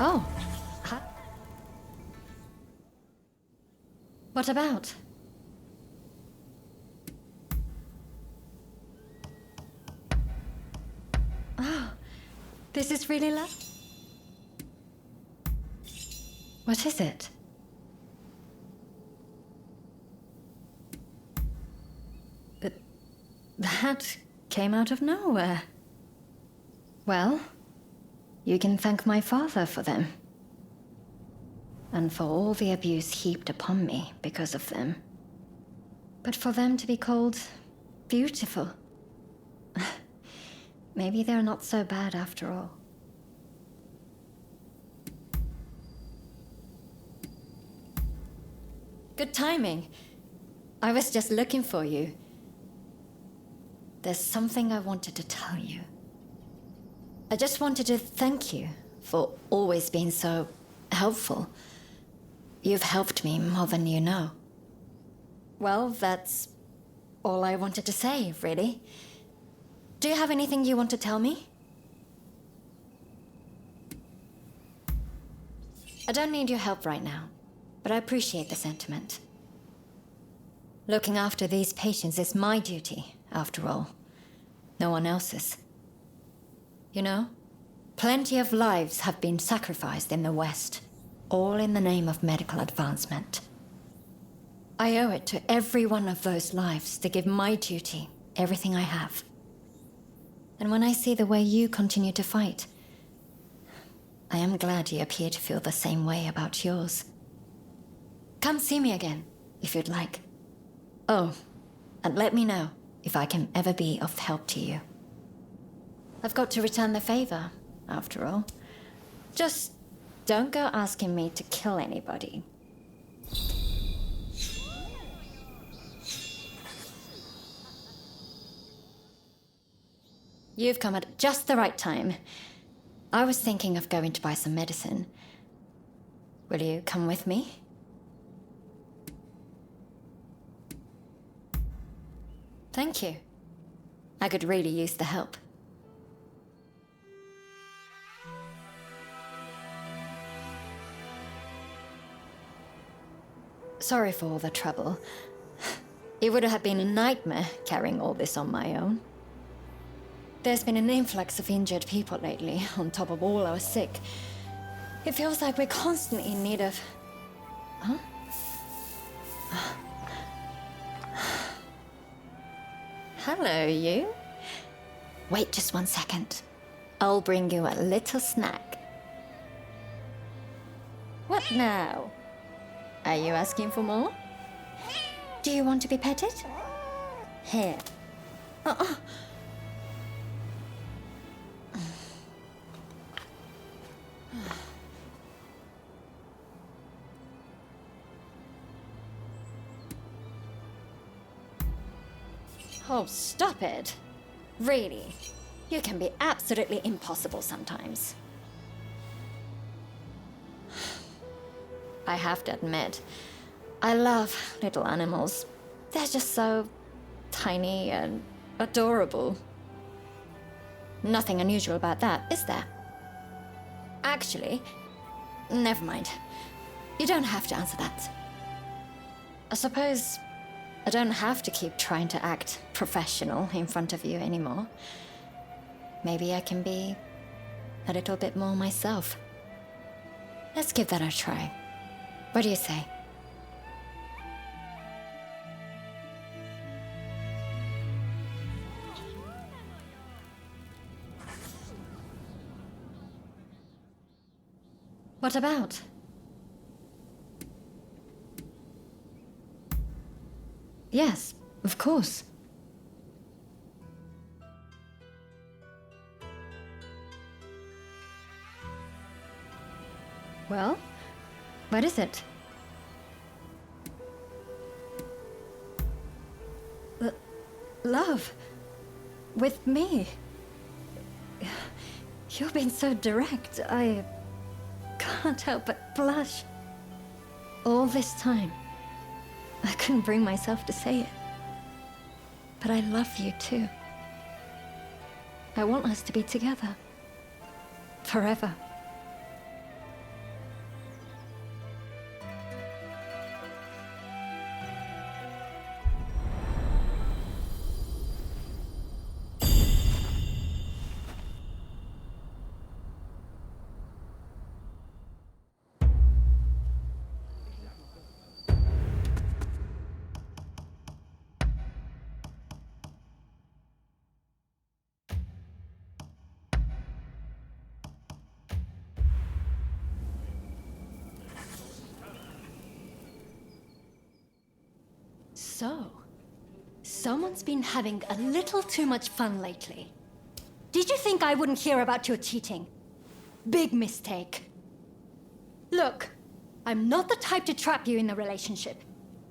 Oh. What about? Oh, this is really lovely. What is it? That came out of nowhere. Well, you can thank my father for them. And for all the abuse heaped upon me because of them. But for them to be called beautiful, maybe they're not so bad after all. Good timing. I was just looking for you. There's something I wanted to tell you. I just wanted to thank you for always being so helpful. You've helped me more than you know. Well, that's all I wanted to say, really. Do you have anything you want to tell me? I don't need your help right now, but I appreciate the sentiment. Looking after these patients is my duty, after all. No one else's. You know, plenty of lives have been sacrificed in the West, all in the name of medical advancement. I owe it to every one of those lives to give my duty everything I have. And when I see the way you continue to fight, I am glad you appear to feel the same way about yours. Come see me again, if you'd like. Oh, and let me know if I can ever be of help to you. I've got to return the favor, after all. Just don't go asking me to kill anybody. You've come at just the right time. I was thinking of going to buy some medicine. Will you come with me? Thank you. I could really use the help. Sorry for all the trouble. It would have been a nightmare carrying all this on my own. There's been an influx of injured people lately, on top of all our sick. It feels like we're constantly in need of... Huh? Hello, you. Wait just 1 second. I'll bring you a little snack. What now? Are you asking for more? Do you want to be petted? Here. Oh, stop it. Really. You can be absolutely impossible sometimes. I have to admit, I love little animals. They're just so tiny and adorable. Nothing unusual about that, is there? Actually, never mind. You don't have to answer that. I suppose I don't have to keep trying to act professional in front of you anymore. Maybe I can be a little bit more myself. Let's give that a try. What do you say? What about? Yes, of course. Well, what is it? Love. With me. You're being so direct, I can't help but blush. All this time, I couldn't bring myself to say it. But I love you too. I want us to be together. Forever. So, someone's been having a little too much fun lately. Did you think I wouldn't hear about your cheating? Big mistake. Look, I'm not the type to trap you in a relationship,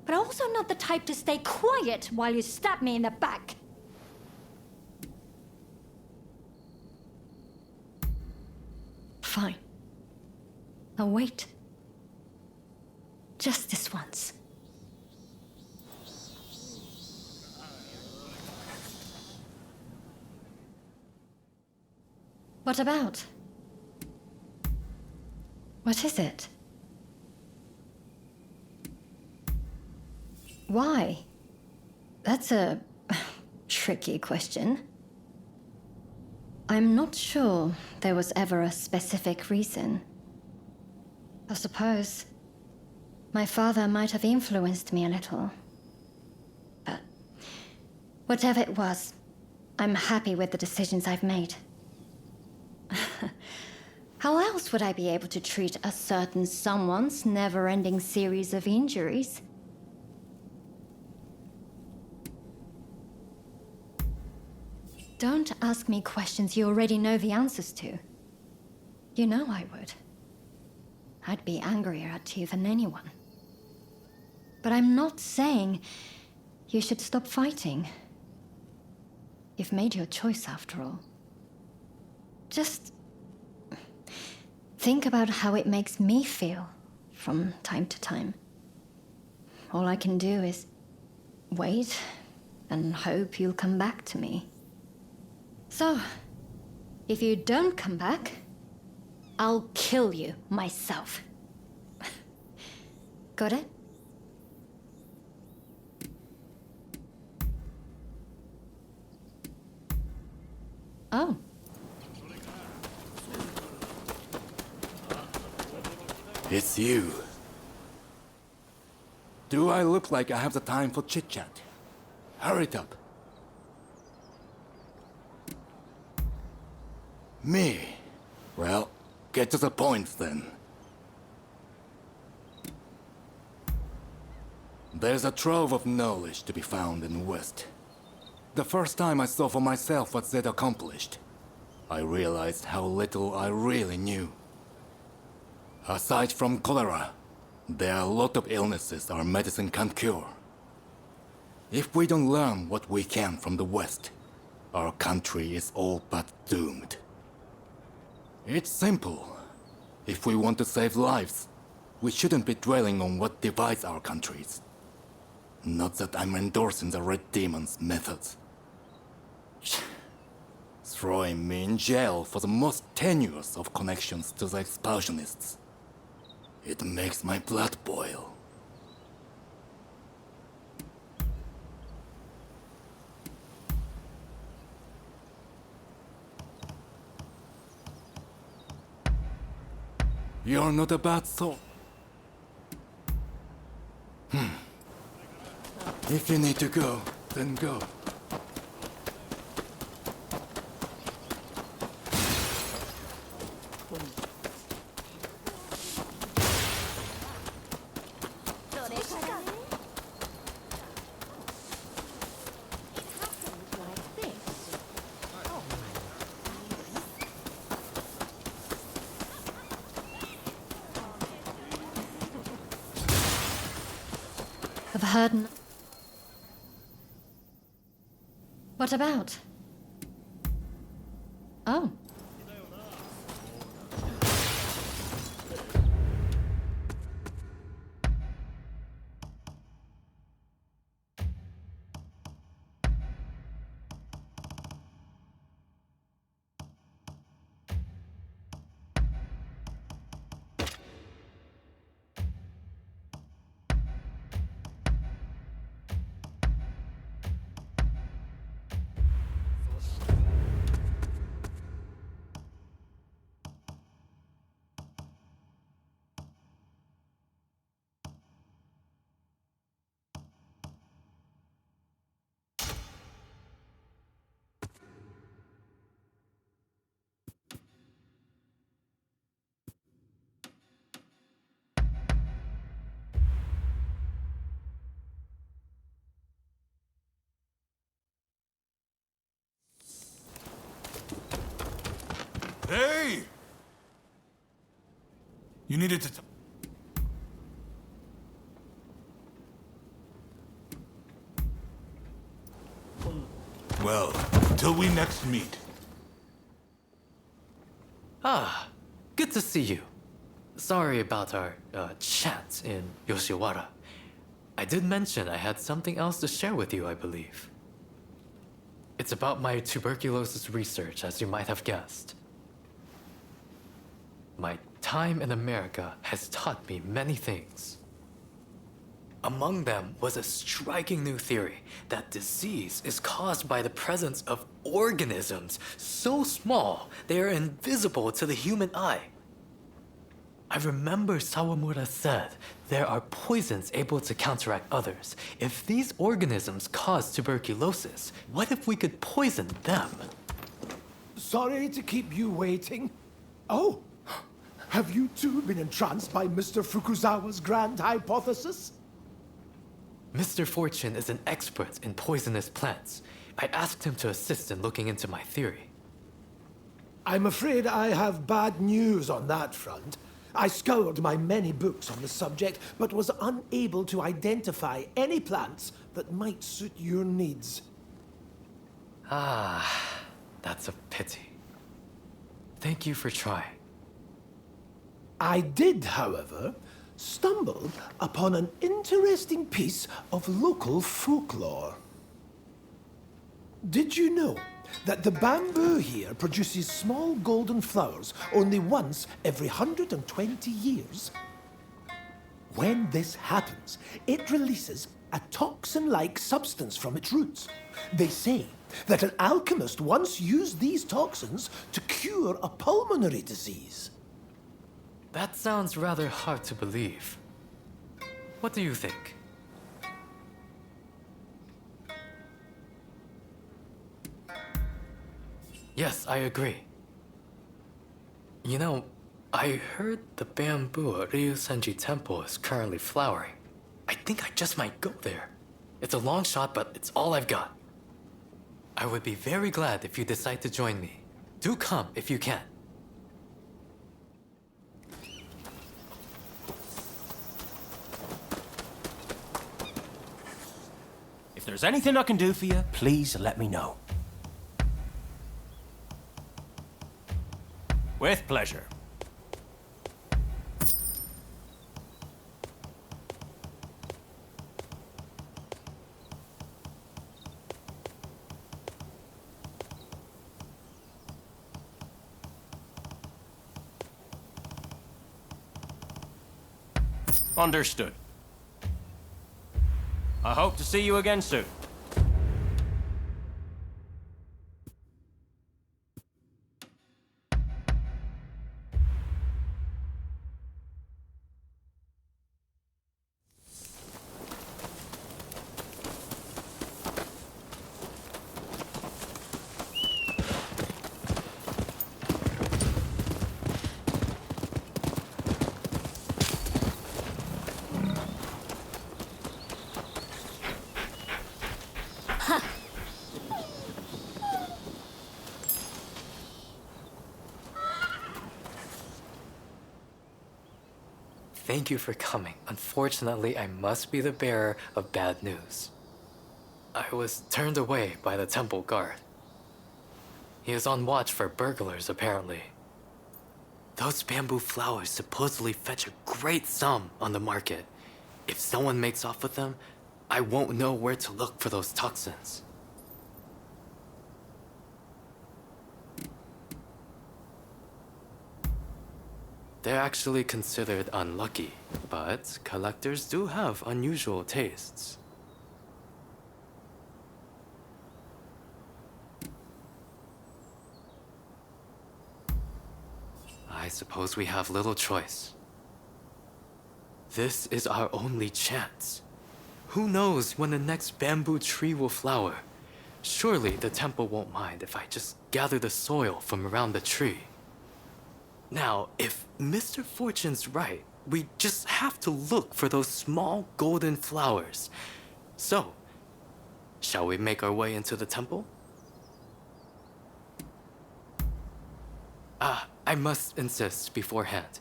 but also not the type to stay quiet while you stab me in the back. Fine. I'll wait. Just this once. What about? What is it? Why? That's a tricky question. I'm not sure there was ever a specific reason. I suppose my father might have influenced me a little. But whatever it was, I'm happy with the decisions I've made. How else would I be able to treat a certain someone's never-ending series of injuries? Don't ask me questions you already know the answers to. You know I would. I'd be angrier at you than anyone. But I'm not saying you should stop fighting. You've made your choice after all. Just think about how it makes me feel from time to time. All I can do is wait and hope you'll come back to me. So, if you don't come back, I'll kill you myself. Got it? Oh. It's you. Do I look like I have the time for chit-chat? Hurry it up. Me? Well, get to the point then. There's a trove of knowledge to be found in the West. The first time I saw for myself what they'd accomplished, I realized how little I really knew. Aside from cholera, there are a lot of illnesses our medicine can't cure. If we don't learn what we can from the West, our country is all but doomed. It's simple. If we want to save lives, we shouldn't be dwelling on what divides our countries. Not that I'm endorsing the Red Demon's methods. Throwing me in jail for the most tenuous of connections to the expulsionists. It makes my blood boil. You're not a bad soul. If you need to go, then go. I've heard. What about? Oh. You needed to... Well, till we next meet. Ah, good to see you. Sorry about our chat in Yoshiwara. I did mention I had something else to share with you, I believe. It's about my tuberculosis research, as you might have guessed. My time in America has taught me many things. Among them was a striking new theory that disease is caused by the presence of organisms so small they are invisible to the human eye. I remember Sawamura said there are poisons able to counteract others. If these organisms cause tuberculosis, what if we could poison them? Sorry to keep you waiting. Oh, have you too been entranced by Mr. Fukuzawa's grand hypothesis? Mr. Fortune is an expert in poisonous plants. I asked him to assist in looking into my theory. I'm afraid I have bad news on that front. I scoured my many books on the subject, but was unable to identify any plants that might suit your needs. Ah, that's a pity. Thank you for trying. I did, however, stumble upon an interesting piece of local folklore. Did you know that the bamboo here produces small golden flowers only once every 120 years? When this happens, it releases a toxin-like substance from its roots. They say that an alchemist once used these toxins to cure a pulmonary disease. That sounds rather hard to believe. What do you think? Yes, I agree. You know, I heard the bamboo at Ryusenji Temple is currently flowering. I think I just might go there. It's a long shot, but it's all I've got. I would be very glad if you decide to join me. Do come if you can. If there's anything I can do for you, please let me know. With pleasure. Understood. I hope to see you again soon. Thank you for coming. Unfortunately, I must be the bearer of bad news. I was turned away by the temple guard. He is on watch for burglars, apparently. Those bamboo flowers supposedly fetch a great sum on the market. If someone makes off with them, I won't know where to look for those toxins. They're actually considered unlucky, but collectors do have unusual tastes. I suppose we have little choice. This is our only chance. Who knows when the next bamboo tree will flower? Surely the temple won't mind if I just gather the soil from around the tree. Now, if Mr. Fortune's right, we just have to look for those small golden flowers. So, shall we make our way into the temple? I must insist beforehand.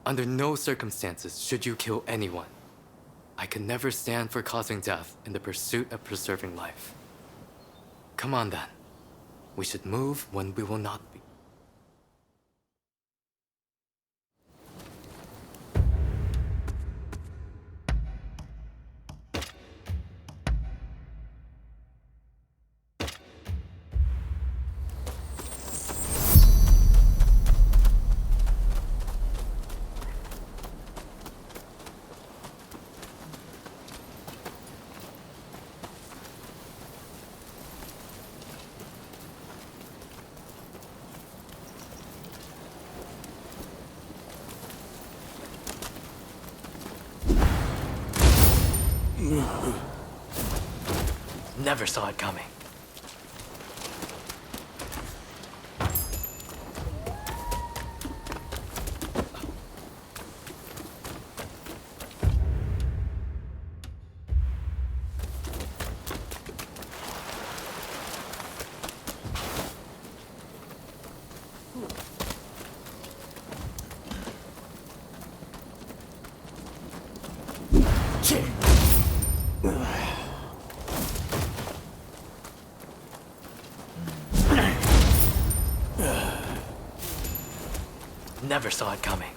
Under no circumstances should you kill anyone. I can never stand for causing death in the pursuit of preserving life. Come on then. We should move when we will not be. Never saw it coming. Never saw it coming.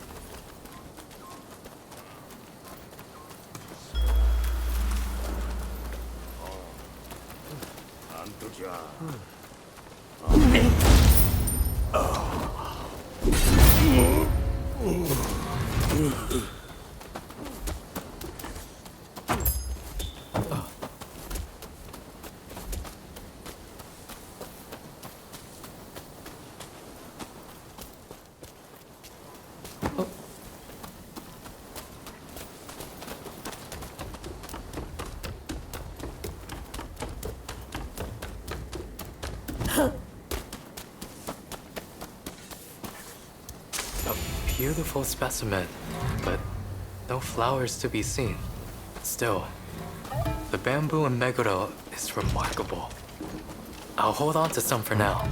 Beautiful specimen, but no flowers to be seen. Still, the bamboo in Meguro is remarkable. I'll hold on to some for now.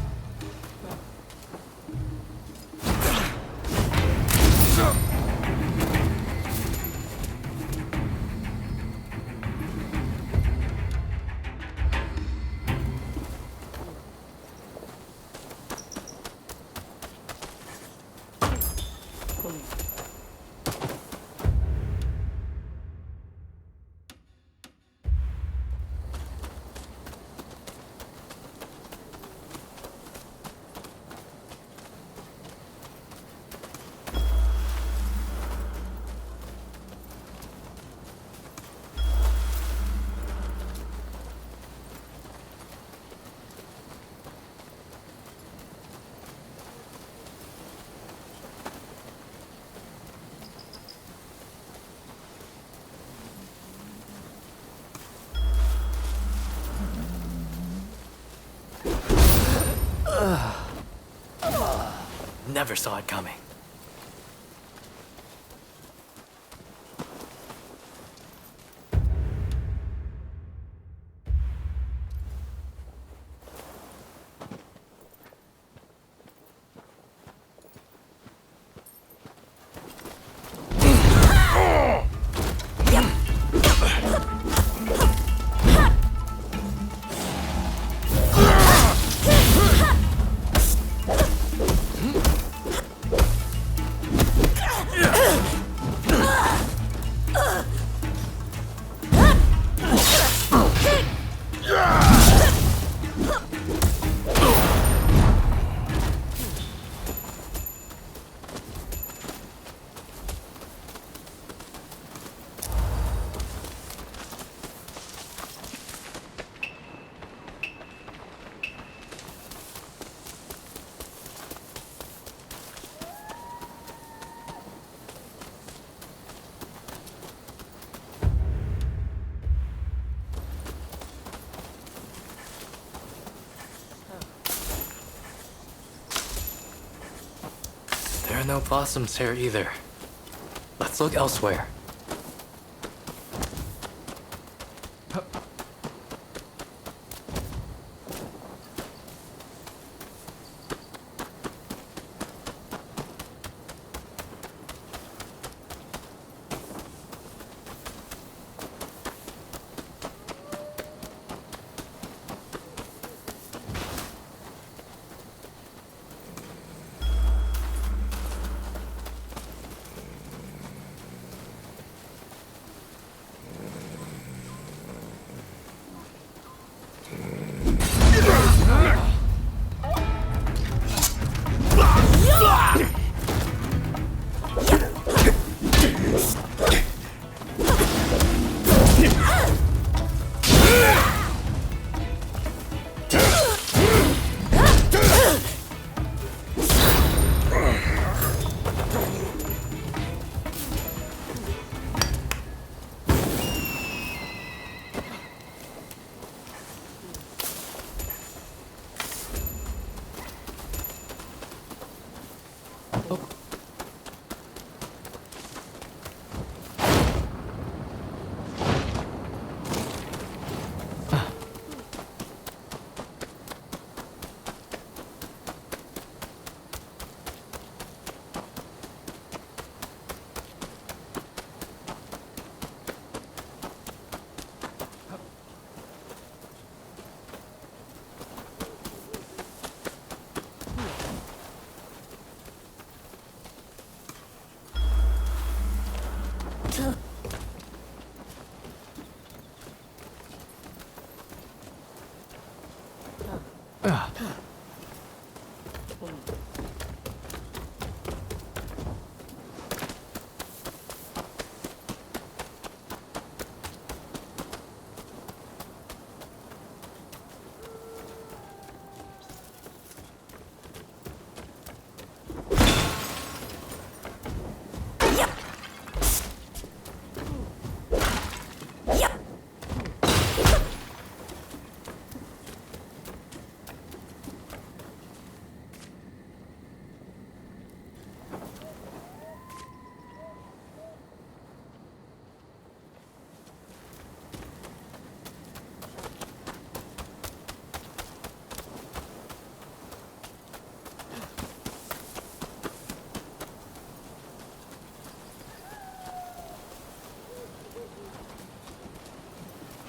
Never saw it coming. There are no blossoms here either. Let's look elsewhere.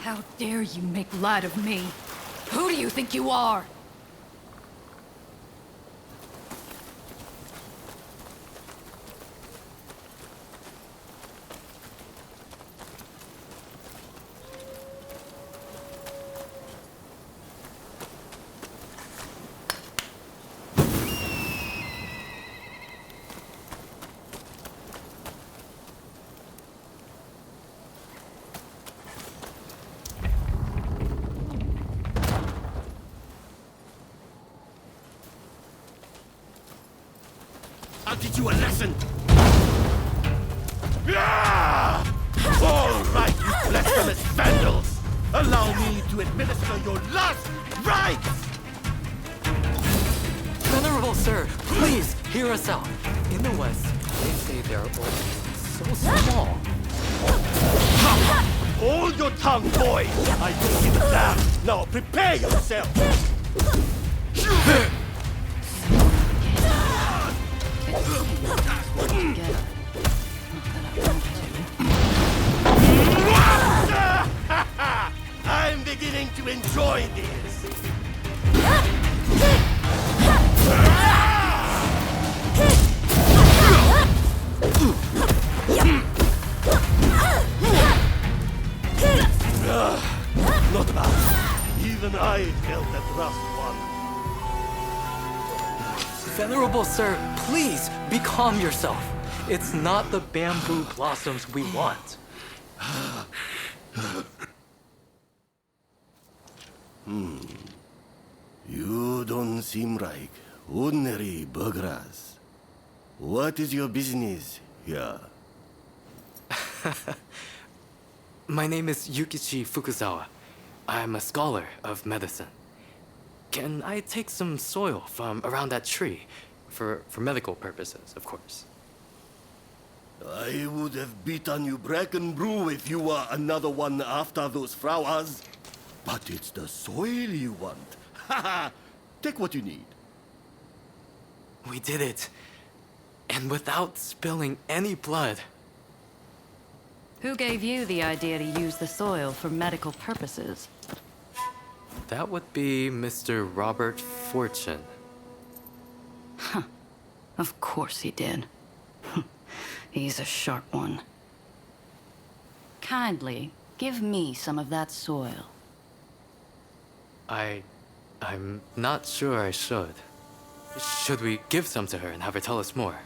How dare you make light of me? Who do you think you are? I'll teach you a lesson! All right, you blasphemous vandals! Allow me to administer your last rites! Venerable sir, please hear us out. In the West, they say their organs so small. Hold your tongue, boys! I don't give a damn! Now prepare yourself! I'm beginning to enjoy this! Not bad. Even I felt that rough one. Venerable sir, please be calm yourself. It's not the bamboo blossoms we want. You don't seem like ordinary burghers. What is your business here? My name is Yukichi Fukuzawa. I'm a scholar of medicine. Can I take some soil from around that tree? For medical purposes, of course. I would have beaten you bracken brew if you were another one after those flowers. But it's the soil you want. Haha! Take what you need. We did it. And without spilling any blood. Who gave you the idea to use the soil for medical purposes? That would be Mr. Robert Fortune. Of course he did. He's a sharp one. Kindly, give me some of that soil. I'm not sure I should. Should we give some to her and have her tell us more?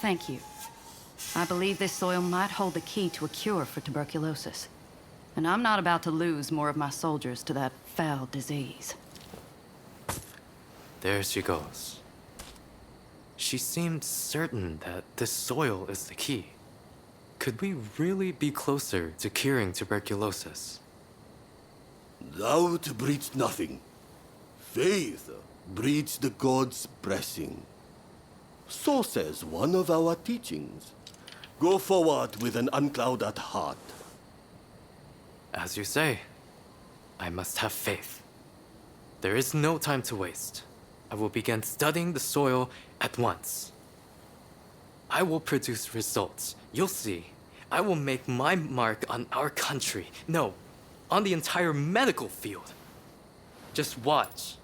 Thank you. I believe this soil might hold the key to a cure for tuberculosis. And I'm not about to lose more of my soldiers to that foul disease. There she goes. She seemed certain that this soil is the key. Could we really be closer to curing tuberculosis? Doubt breeds nothing. Faith breeds the gods' blessing. So says one of our teachings. Go forward with an unclouded heart. As you say, I must have faith. There is no time to waste. I will begin studying the soil at once. I will produce results. You'll see. I will make my mark on our country. No, on the entire medical field. Just watch.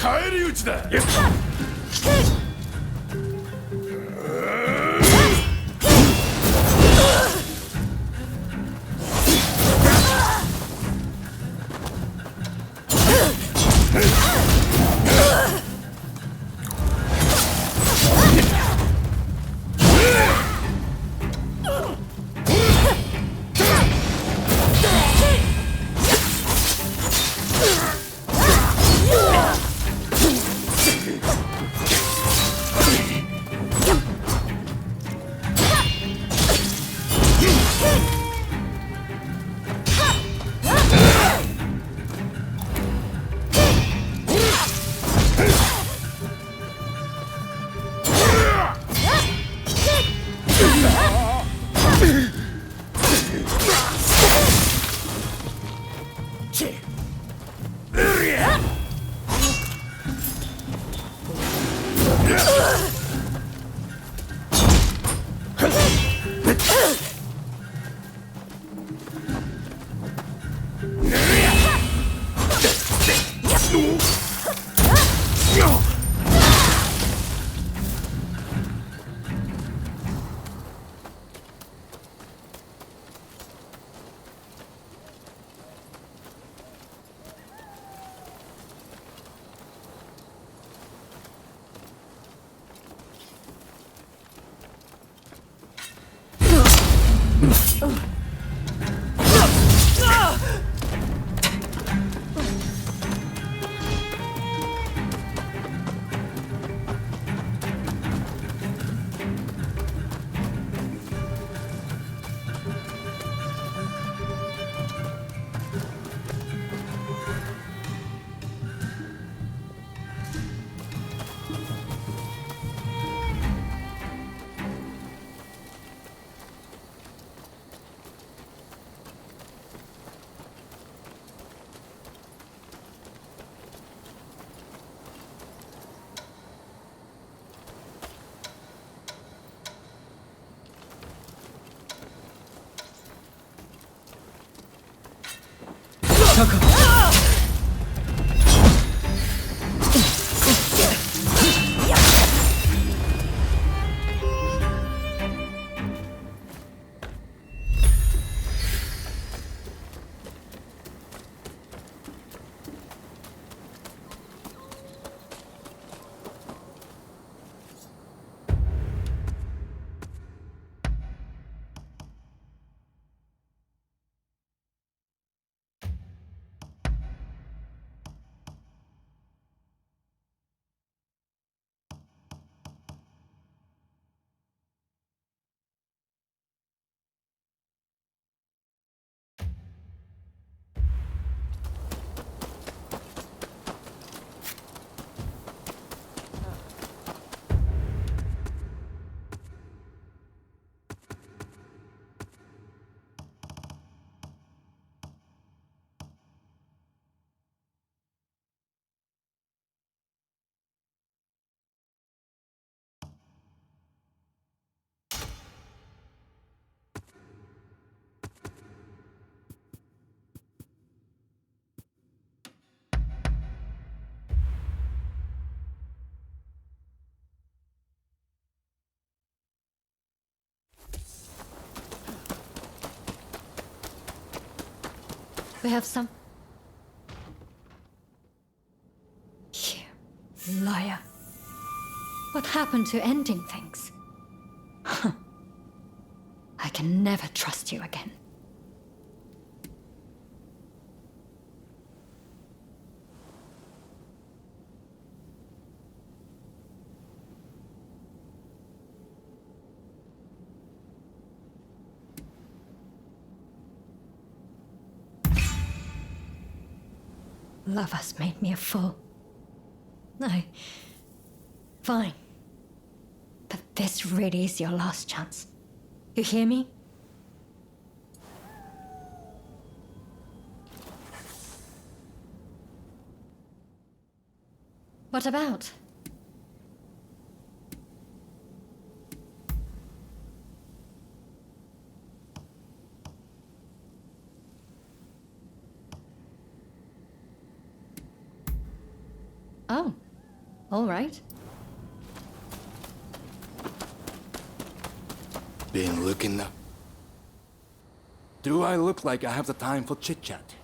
返り討ちだ。We have some... You liar. What happened to ending things? I can never trust you again. Love has made me a fool. Fine. But this really is your last chance. You hear me? What about? Oh, all right. Been looking up. Do I look like I have the time for chit-chat?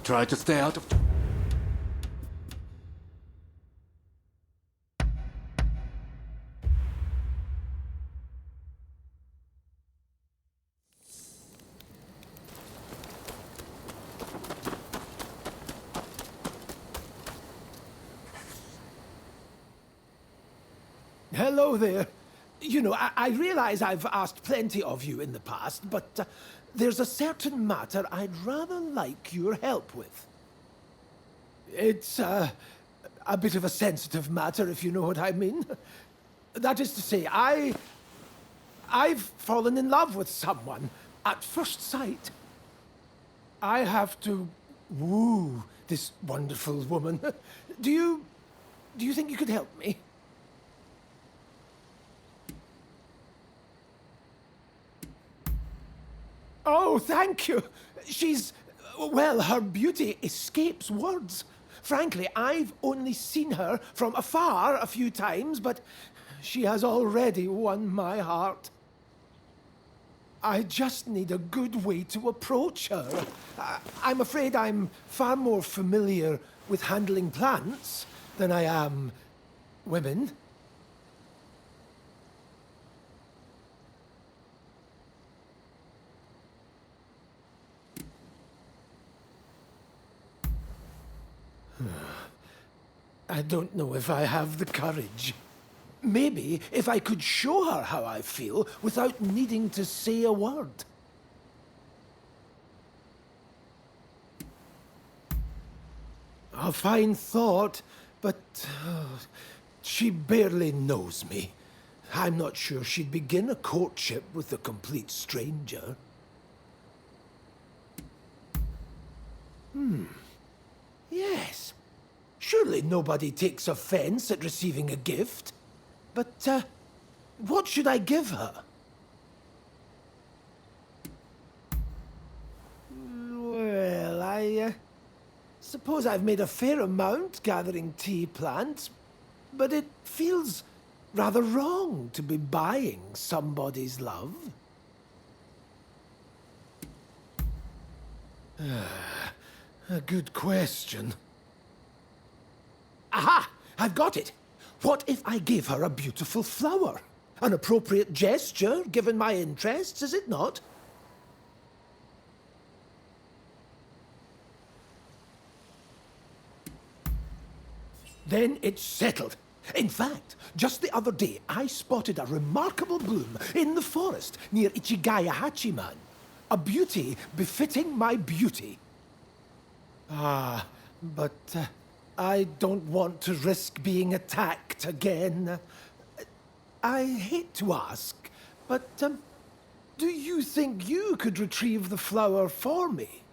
Try to stay out of... Hello there. You know, I realize I've asked plenty of you in the past, but there's a certain matter I'd rather like your help with. It's a bit of a sensitive matter, if you know what I mean. That is to say, I've fallen in love with someone at first sight. I have to woo this wonderful woman. Do you think you could help me? Oh, thank you. She's... well, her beauty escapes words. Frankly, I've only seen her from afar a few times, but she has already won my heart. I just need a good way to approach her. I'm afraid I'm far more familiar with handling plants than I am women. I don't know if I have the courage. Maybe if I could show her how I feel without needing to say a word. A fine thought, but she barely knows me. I'm not sure she'd begin a courtship with a complete stranger. Yes. Surely nobody takes offense at receiving a gift. But, what should I give her? Well, I suppose I've made a fair amount gathering tea plants, but it feels rather wrong to be buying somebody's love. A good question. Aha! I've got it! What if I gave her a beautiful flower? An appropriate gesture, given my interests, is it not? Then it's settled. In fact, just the other day, I spotted a remarkable bloom in the forest near Ichigaya Hachiman. A beauty befitting my beauty. Ah, but I don't want to risk being attacked again. I hate to ask, but do you think you could retrieve the flower for me?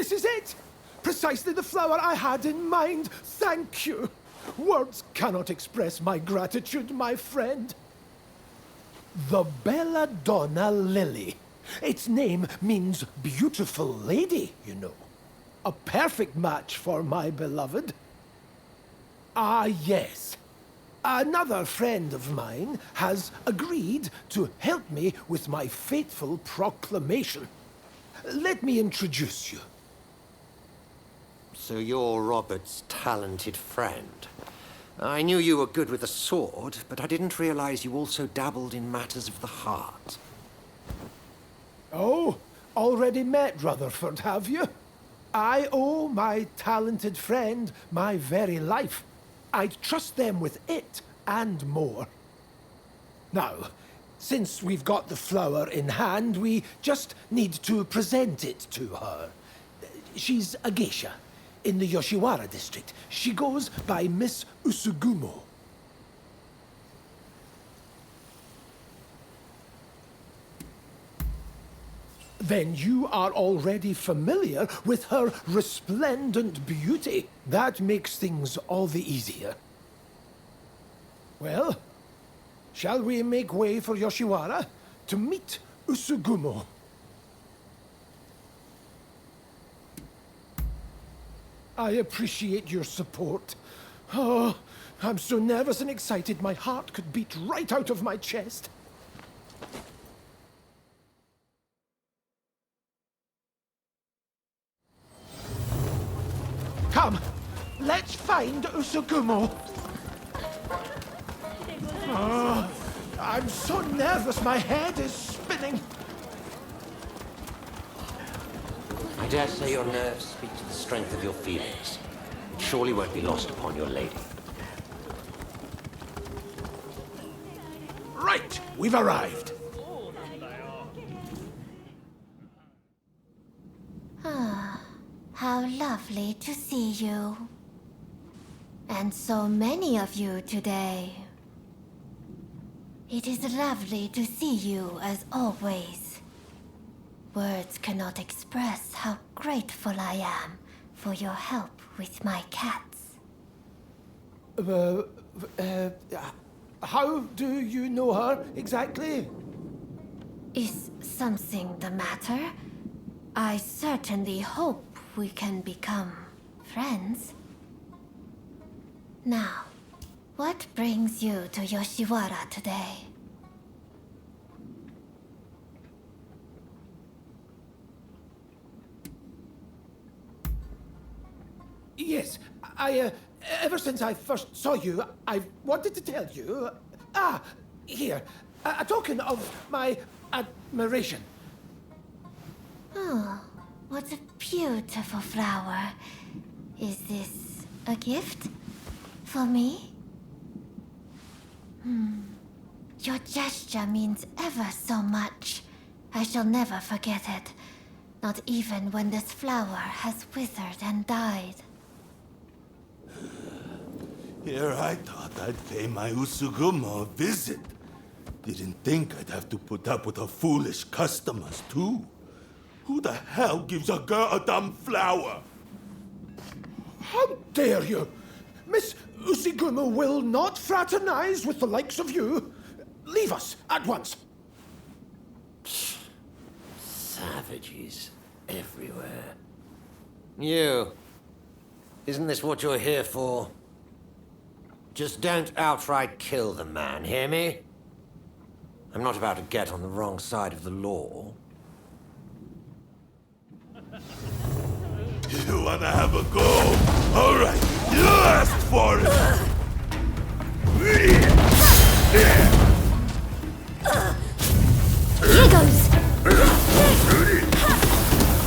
This is it! Precisely the flower I had in mind. Thank you. Words cannot express my gratitude, my friend. The Belladonna Lily. Its name means beautiful lady, you know. A perfect match for my beloved. Ah, yes. Another friend of mine has agreed to help me with my fateful proclamation. Let me introduce you. So you're Robert's talented friend. I knew you were good with a sword, but I didn't realize you also dabbled in matters of the heart. Oh, already met Rutherford, have you? I owe my talented friend my very life. I'd trust them with it and more. Now, since we've got the flower in hand, we just need to present it to her. She's a geisha in the Yoshiwara district. She goes by Miss Usugumo. Then you are already familiar with her resplendent beauty. That makes things all the easier. Well, shall we make way for Yoshiwara to meet Usugumo? I appreciate your support. Oh, I'm so nervous and excited my heart could beat right out of my chest. Come, let's find Usugumo. Oh, I'm so nervous, my head is spinning. I dare say your nerves speak to the strength of your feelings. It surely won't be lost upon your lady. Right, we've arrived. Ah, how lovely to see you. And so many of you today. It is lovely to see you as always. Words cannot express how grateful I am for your help with my cats. How do you know her exactly? Is something the matter? I certainly hope we can become friends. Now, what brings you to Yoshiwara today? Yes, ever since I first saw you, I've wanted to tell you... here, a token of my admiration. Oh, what a beautiful flower. Is this a gift for me? Your gesture means ever so much. I shall never forget it. Not even when this flower has withered and died. Here I thought I'd pay my Usugumo a visit. Didn't think I'd have to put up with her foolish customers, too. Who the hell gives a girl a dumb flower? How dare you! Miss Usugumo will not fraternize with the likes of you. Leave us at once. Savages everywhere. You. Isn't this what you're here for? Just don't outright kill the man, hear me? I'm not about to get on the wrong side of the law. You wanna have a go? All right, you asked for it! Here goes!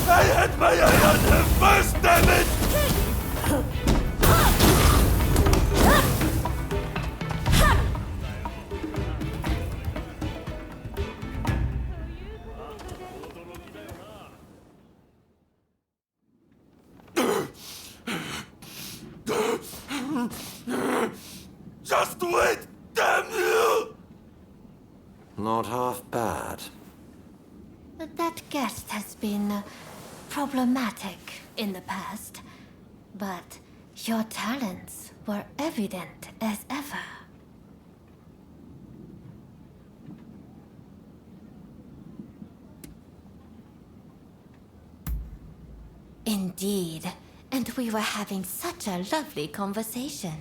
I had my eye on him first, damn it! Just wait, damn you! Not half bad. That guest has been problematic in the past, but your talents were evident as ever. Indeed, and we were having such a lovely conversation.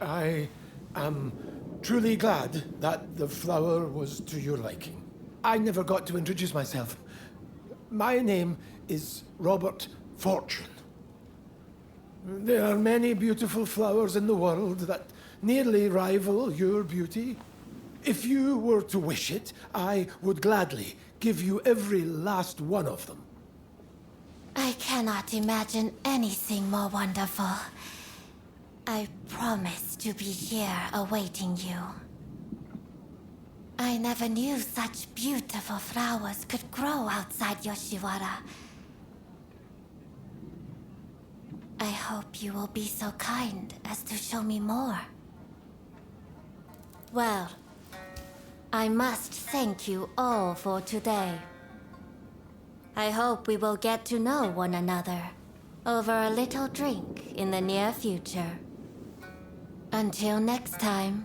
I am truly glad that the flower was to your liking. I never got to introduce myself. My name is Robert Fortune. There are many beautiful flowers in the world that nearly rival your beauty. If you were to wish it, I would gladly give you every last one of them. I cannot imagine anything more wonderful. I promise to be here awaiting you. I never knew such beautiful flowers could grow outside Yoshiwara. I hope you will be so kind as to show me more. Well, I must thank you all for today. I hope we will get to know one another over a little drink in the near future. Until next time.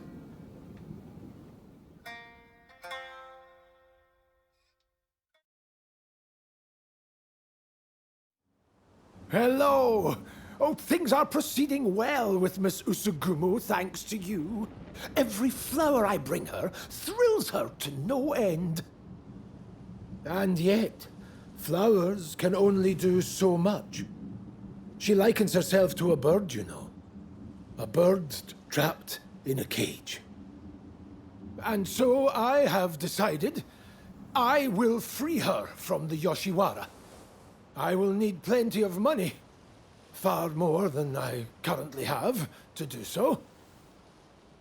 Hello! Oh, things are proceeding well with Miss Usugumo, thanks to you. Every flower I bring her thrills her to no end. And yet, flowers can only do so much. She likens herself to a bird, you know. A bird trapped in a cage. And so I have decided I will free her from the Yoshiwara. I will need plenty of money. Far more than I currently have to do so.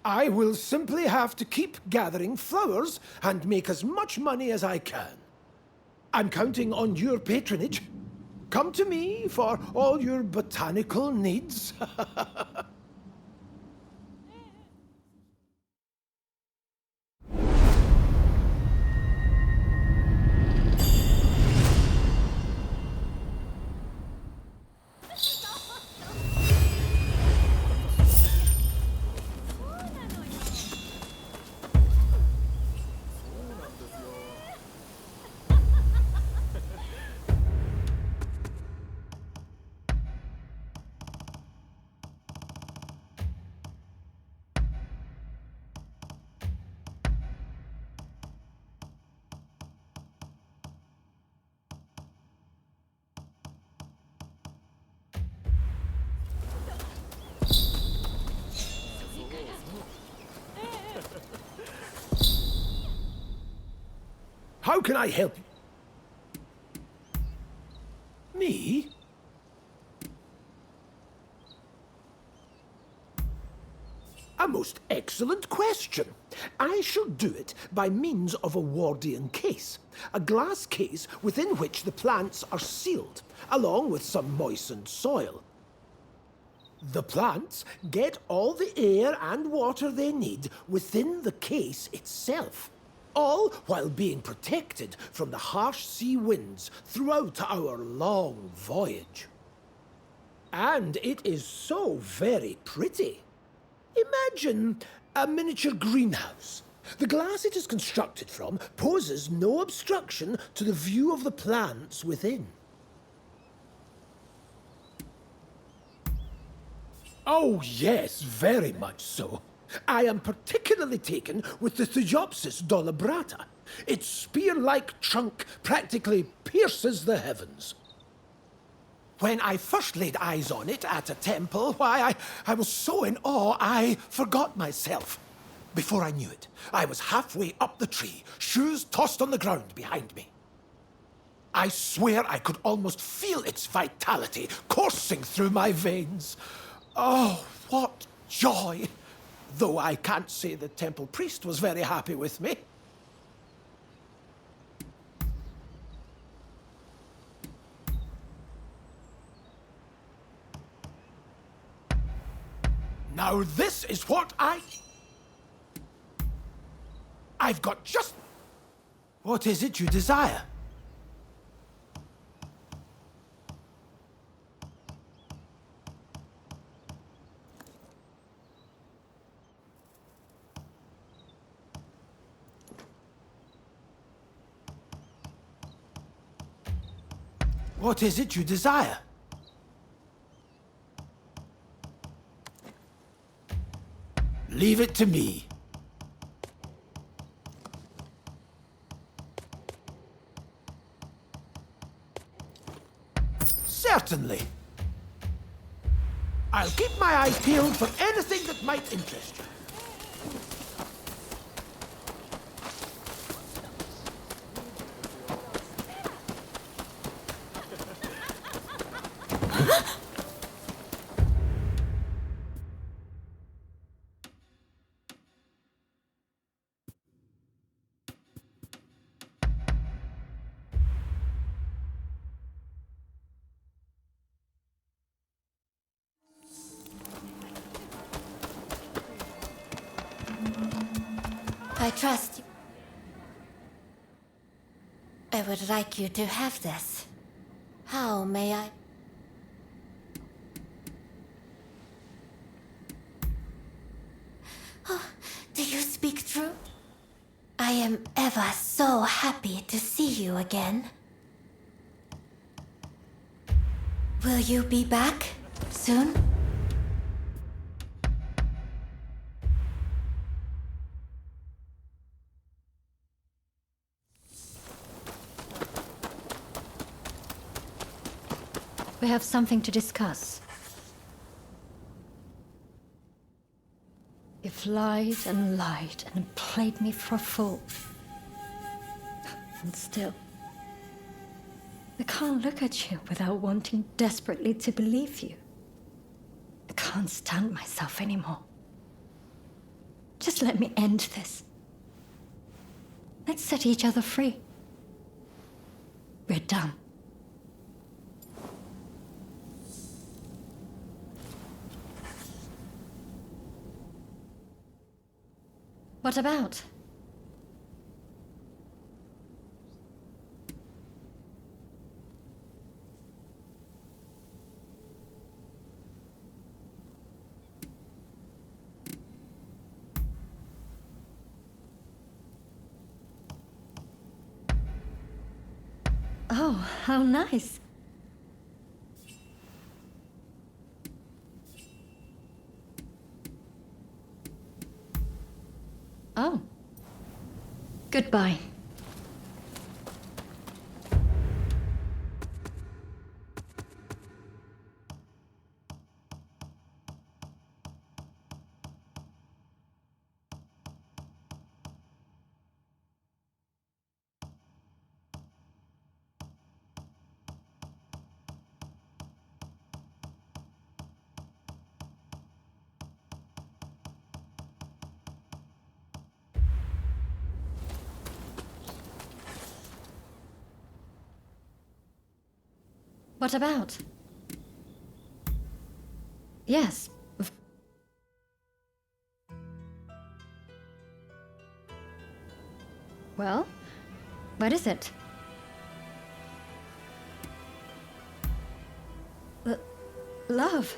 I will simply have to keep gathering flowers and make as much money as I can. I'm counting on your patronage. Come to me for all your botanical needs. How can I help you? Me? A most excellent question. I shall do it by means of a Wardian case, a glass case within which the plants are sealed, along with some moistened soil. The plants get all the air and water they need within the case itself. All while being protected from the harsh sea winds throughout our long voyage. And it is so very pretty. Imagine a miniature greenhouse. The glass it is constructed from poses no obstruction to the view of the plants within. Oh yes, very much so. I am particularly taken with the Thyopsis dolabrata. Its spear-like trunk practically pierces the heavens. When I first laid eyes on it at a temple, why, I was so in awe I forgot myself. Before I knew it, I was halfway up the tree, shoes tossed on the ground behind me. I swear I could almost feel its vitality coursing through my veins. Oh, what joy! Though I can't say the temple priest was very happy with me. Now this is what I've got just... What is it you desire? What is it you desire? Leave it to me. Certainly. I'll keep my eyes peeled for anything that might interest you. I trust you. I would like you to have this. How may I? Oh, do you speak true? I am ever so happy to see you again. Will you be back soon? We have something to discuss. You've lied and lied and played me for a fool. And still, I can't look at you without wanting desperately to believe you. I can't stand myself anymore. Just let me end this. Let's set each other free. We're done. What about? Oh, how nice. Oh. Goodbye. What about? Yes. Well, what is it? Love.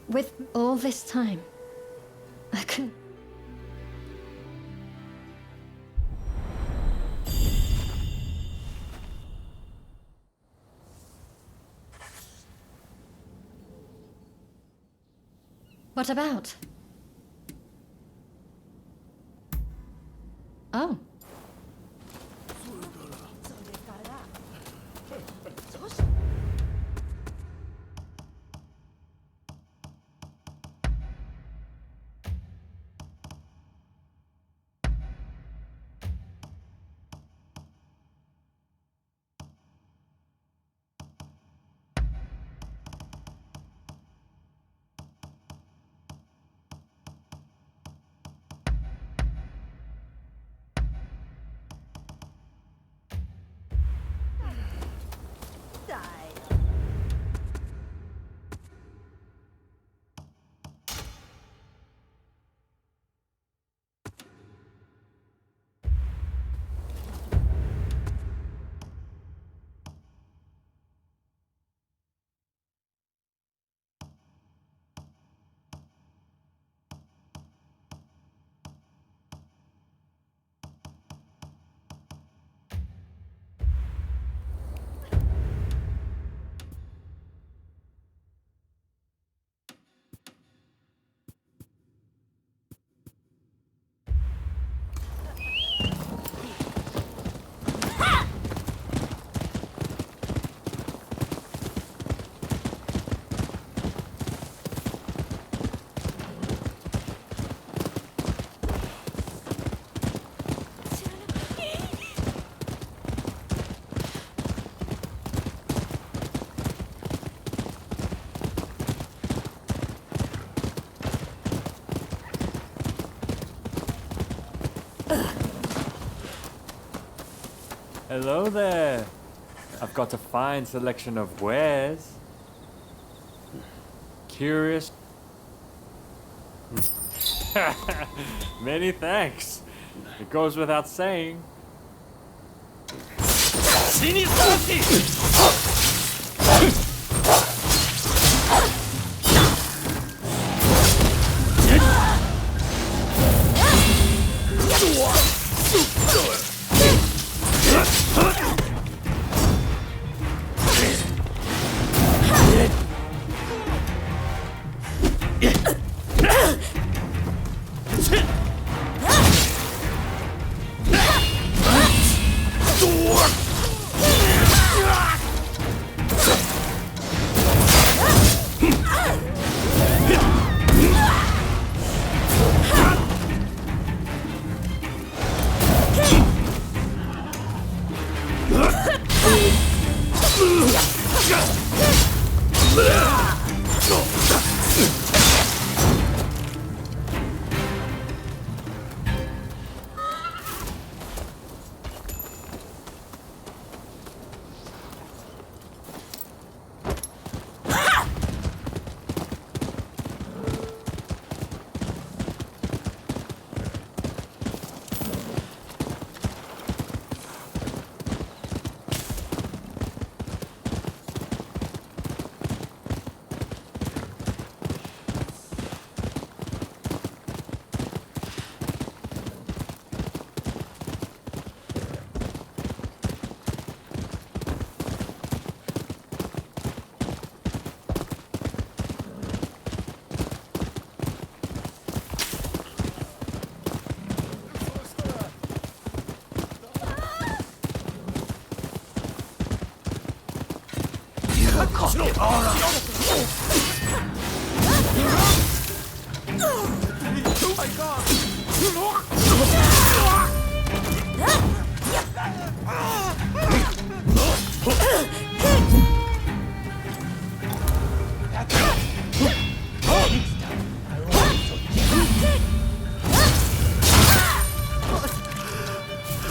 With all this time, I couldn't. What about? Oh. Hello there. I've got a fine selection of wares. Curious. Many thanks. It goes without saying.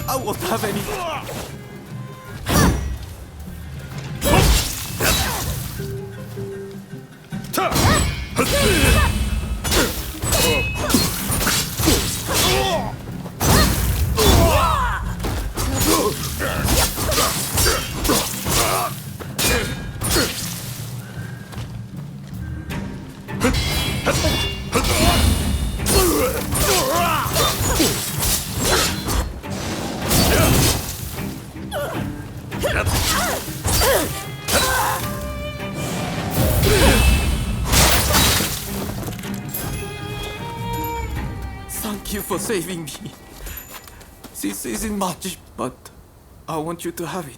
I won't have any. Thank you for saving me. This isn't much, but I want you to have it.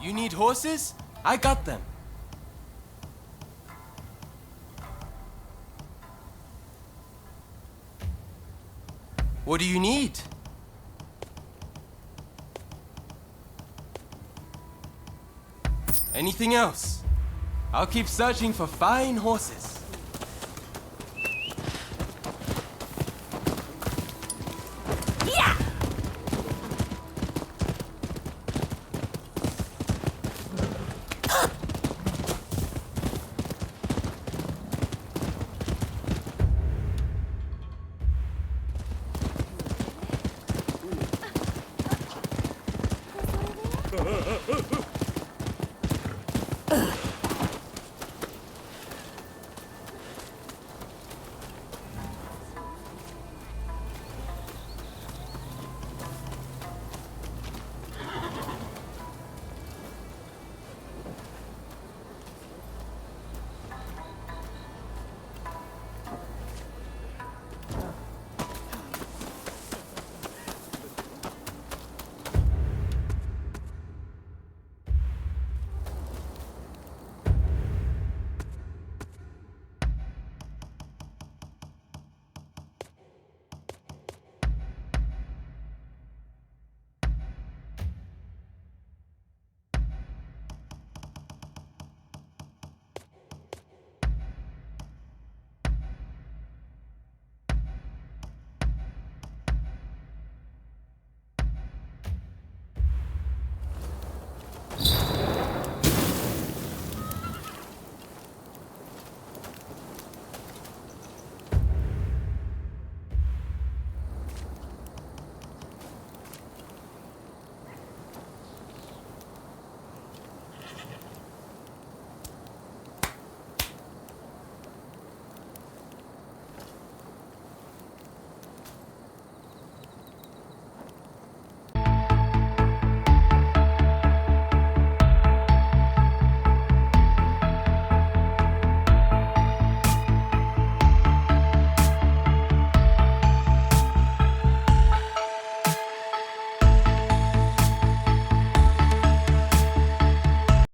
You need horses? I got them. What do you need? Anything else? I'll keep searching for fine horses.